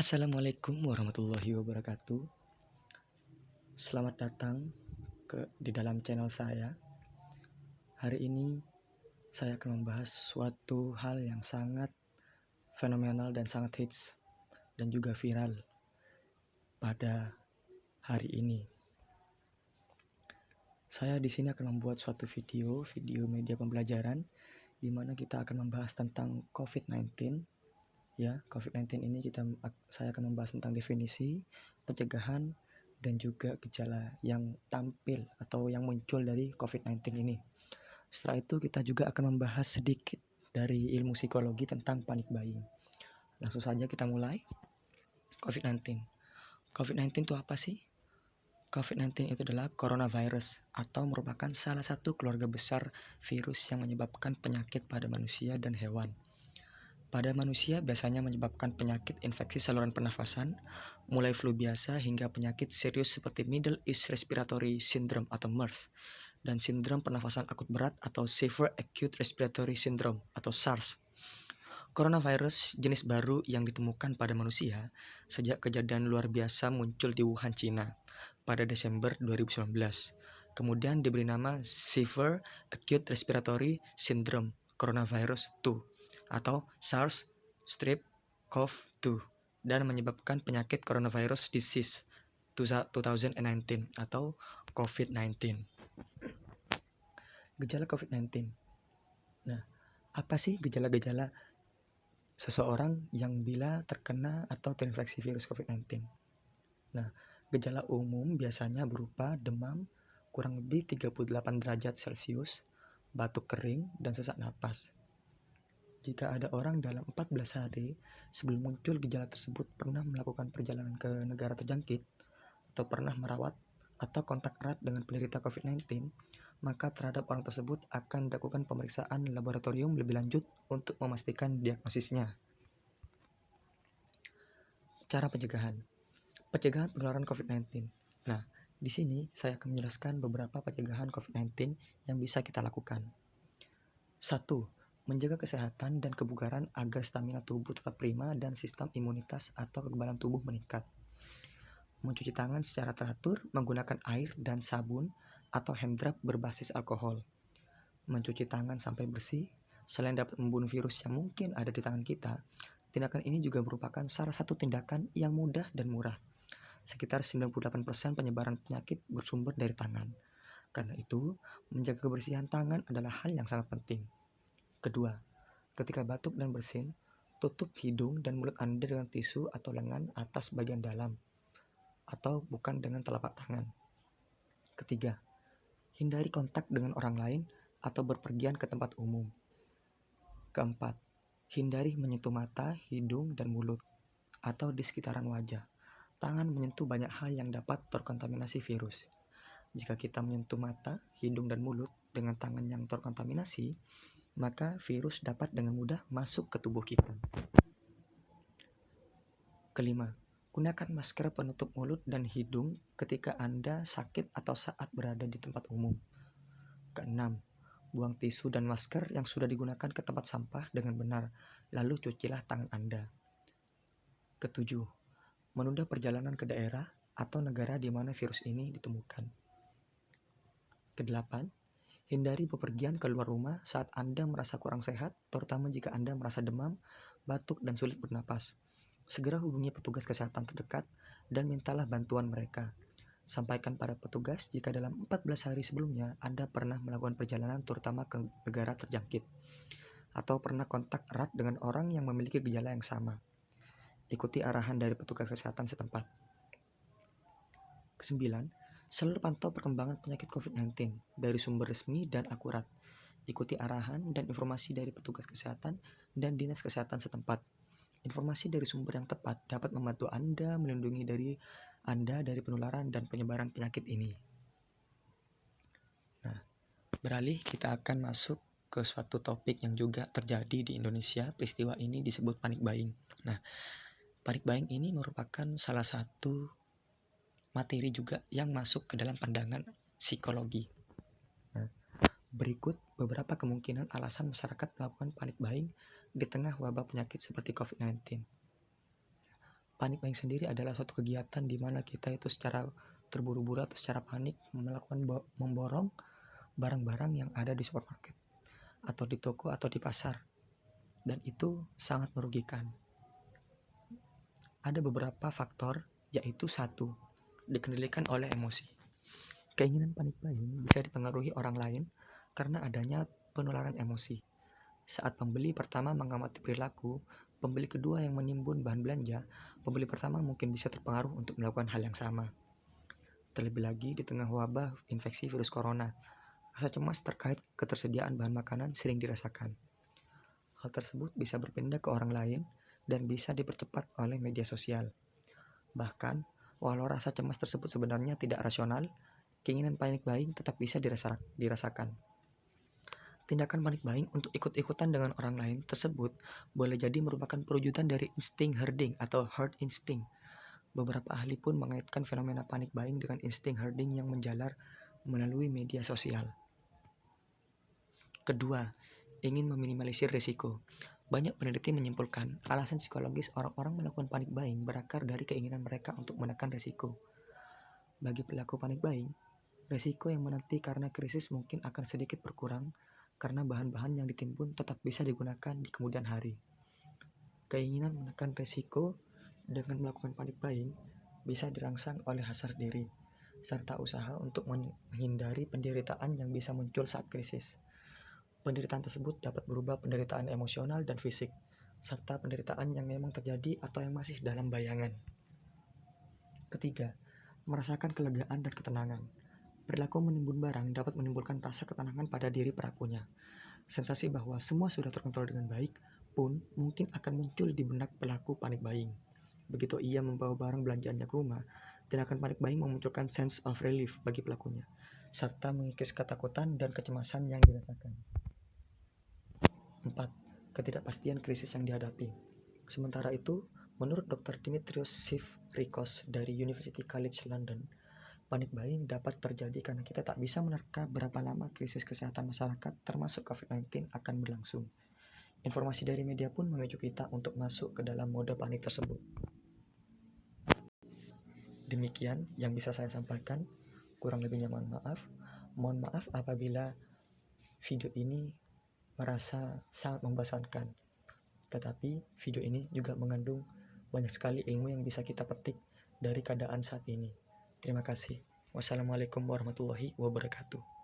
Assalamualaikum warahmatullahi wabarakatuh. Selamat datang di dalam channel saya. Hari ini saya akan membahas suatu hal yang sangat fenomenal dan sangat hits dan juga viral pada hari ini. Saya di sini akan membuat suatu video media pembelajaran di mana kita akan membahas tentang COVID-19. Ya, COVID-19 ini saya akan membahas tentang definisi, pencegahan, dan juga gejala yang tampil atau yang muncul dari COVID-19 ini. Setelah itu kita juga akan membahas sedikit dari ilmu psikologi tentang panic buying. Langsung saja kita mulai. COVID-19. COVID-19 itu apa sih? COVID-19 itu adalah coronavirus atau merupakan salah satu keluarga besar virus yang menyebabkan penyakit pada manusia dan hewan. Pada manusia biasanya menyebabkan penyakit infeksi saluran pernafasan, mulai flu biasa hingga penyakit serius seperti Middle East Respiratory Syndrome atau MERS, dan sindrom pernafasan akut berat atau Severe Acute Respiratory Syndrome atau SARS. Coronavirus jenis baru yang ditemukan pada manusia sejak kejadian luar biasa muncul di Wuhan, Cina pada Desember 2019. Kemudian diberi nama Severe Acute Respiratory Syndrome Coronavirus 2 atau SARS-CoV-2 dan menyebabkan penyakit coronavirus disease 2019 atau COVID-19. Gejala COVID-19. Nah, apa sih gejala-gejala seseorang yang bila terkena atau terinfeksi virus COVID-19? Nah, gejala umum biasanya berupa demam kurang lebih 38 derajat Celcius, batuk kering, dan sesak napas. Jika ada orang dalam 14 hari sebelum muncul gejala tersebut pernah melakukan perjalanan ke negara terjangkit atau pernah merawat atau kontak erat dengan penderita COVID-19, maka terhadap orang tersebut akan dilakukan pemeriksaan laboratorium lebih lanjut untuk memastikan diagnosisnya. Cara pencegahan. Pencegahan penularan COVID-19. Nah, di sini saya akan menjelaskan beberapa pencegahan COVID-19 yang bisa kita lakukan. 1. Menjaga kesehatan dan kebugaran agar stamina tubuh tetap prima dan sistem imunitas atau kekebalan tubuh meningkat. Mencuci tangan secara teratur menggunakan air dan sabun atau hand rub berbasis alkohol. Mencuci tangan sampai bersih, selain dapat membunuh virus yang mungkin ada di tangan kita, tindakan ini juga merupakan salah satu tindakan yang mudah dan murah. Sekitar 98% penyebaran penyakit bersumber dari tangan. Karena itu, menjaga kebersihan tangan adalah hal yang sangat penting. Kedua, ketika batuk dan bersin, tutup hidung dan mulut Anda dengan tisu atau lengan atas bagian dalam, atau bukan dengan telapak tangan. Ketiga, hindari kontak dengan orang lain atau berpergian ke tempat umum. Keempat, hindari menyentuh mata, hidung, dan mulut, atau di sekitaran wajah. Tangan menyentuh banyak hal yang dapat terkontaminasi virus. Jika kita menyentuh mata, hidung, dan mulut dengan tangan yang terkontaminasi, maka virus dapat dengan mudah masuk ke tubuh kita. Kelima, gunakan masker penutup mulut dan hidung ketika Anda sakit atau saat berada di tempat umum. Keenam, buang tisu dan masker yang sudah digunakan ke tempat sampah dengan benar, lalu cucilah tangan Anda. Ketujuh, menunda perjalanan ke daerah atau negara di mana virus ini ditemukan. Kedelapan, hindari bepergian keluar rumah saat Anda merasa kurang sehat, terutama jika Anda merasa demam, batuk, dan sulit bernapas. Segera hubungi petugas kesehatan terdekat dan mintalah bantuan mereka. Sampaikan pada petugas jika dalam 14 hari sebelumnya Anda pernah melakukan perjalanan terutama ke negara terjangkit atau pernah kontak erat dengan orang yang memiliki gejala yang sama. Ikuti arahan dari petugas kesehatan setempat. Kesembilan, selalu pantau perkembangan penyakit COVID-19 dari sumber resmi dan akurat. Ikuti arahan dan informasi dari petugas kesehatan dan dinas kesehatan setempat. Informasi dari sumber yang tepat dapat membantu Anda melindungi Anda dari penularan dan penyebaran penyakit ini. Nah, beralih kita akan masuk ke suatu topik yang juga terjadi di Indonesia. Peristiwa ini disebut panic buying. Nah, panic buying ini merupakan salah satu materi juga yang masuk ke dalam pandangan psikologi. Nah, berikut beberapa kemungkinan alasan masyarakat melakukan panic buying di tengah wabah penyakit seperti COVID-19. Panik buying sendiri adalah suatu kegiatan di mana kita itu secara terburu-buru atau secara panik melakukan memborong barang-barang yang ada di supermarket atau di toko atau di pasar, dan itu sangat merugikan. Ada beberapa faktor, yaitu satu, dikendalikan oleh emosi. Keinginan panik buying bisa dipengaruhi orang lain karena adanya penularan emosi. Saat pembeli pertama mengamati perilaku pembeli kedua yang menimbun bahan belanja, pembeli pertama mungkin bisa terpengaruh untuk melakukan hal yang sama. Terlebih lagi di tengah wabah infeksi virus corona, rasa cemas terkait ketersediaan bahan makanan sering dirasakan. Hal tersebut bisa berpindah ke orang lain dan bisa dipercepat oleh media sosial. Bahkan, walau rasa cemas tersebut sebenarnya tidak rasional, keinginan panik buying tetap bisa dirasakan. Tindakan panik buying untuk ikut-ikutan dengan orang lain tersebut boleh jadi merupakan perwujudan dari insting herding atau herd instinct. Beberapa ahli pun mengaitkan fenomena panik buying dengan insting herding yang menjalar melalui media sosial. Kedua, ingin meminimalisir risiko. Banyak peneliti menyimpulkan alasan psikologis orang-orang melakukan panik buying berakar dari keinginan mereka untuk menekan risiko. Bagi pelaku panik buying, risiko yang menanti karena krisis mungkin akan sedikit berkurang karena bahan-bahan yang ditimbun tetap bisa digunakan di kemudian hari. Keinginan menekan risiko dengan melakukan panik buying bisa dirangsang oleh hasar diri, serta usaha untuk menghindari penderitaan yang bisa muncul saat krisis. Penderitaan tersebut dapat berubah penderitaan emosional dan fisik, serta penderitaan yang memang terjadi atau yang masih dalam bayangan. Ketiga, merasakan kelegaan dan ketenangan. Perilaku menimbun barang dapat menimbulkan rasa ketenangan pada diri pelakunya. Sensasi bahwa semua sudah terkontrol dengan baik pun mungkin akan muncul di benak pelaku panik buying. Begitu ia membawa barang belanjaannya ke rumah, tindakan panik buying memunculkan sense of relief bagi pelakunya, serta mengikis ketakutan dan kecemasan yang dirasakan. 4. Ketidakpastian krisis yang dihadapi. Sementara itu, menurut Dr. Dimitrios Sifrikos dari University College London, panik buying dapat terjadi karena kita tak bisa menerka berapa lama krisis kesehatan masyarakat termasuk COVID-19 akan berlangsung. Informasi dari media pun memicu kita untuk masuk ke dalam mode panik tersebut. Demikian yang bisa saya sampaikan, kurang lebihnya mohon maaf. Mohon maaf apabila video ini merasa sangat membosankan. Tetapi video ini juga mengandung banyak sekali ilmu yang bisa kita petik dari keadaan saat ini. Terima kasih. Wassalamualaikum warahmatullahi wabarakatuh.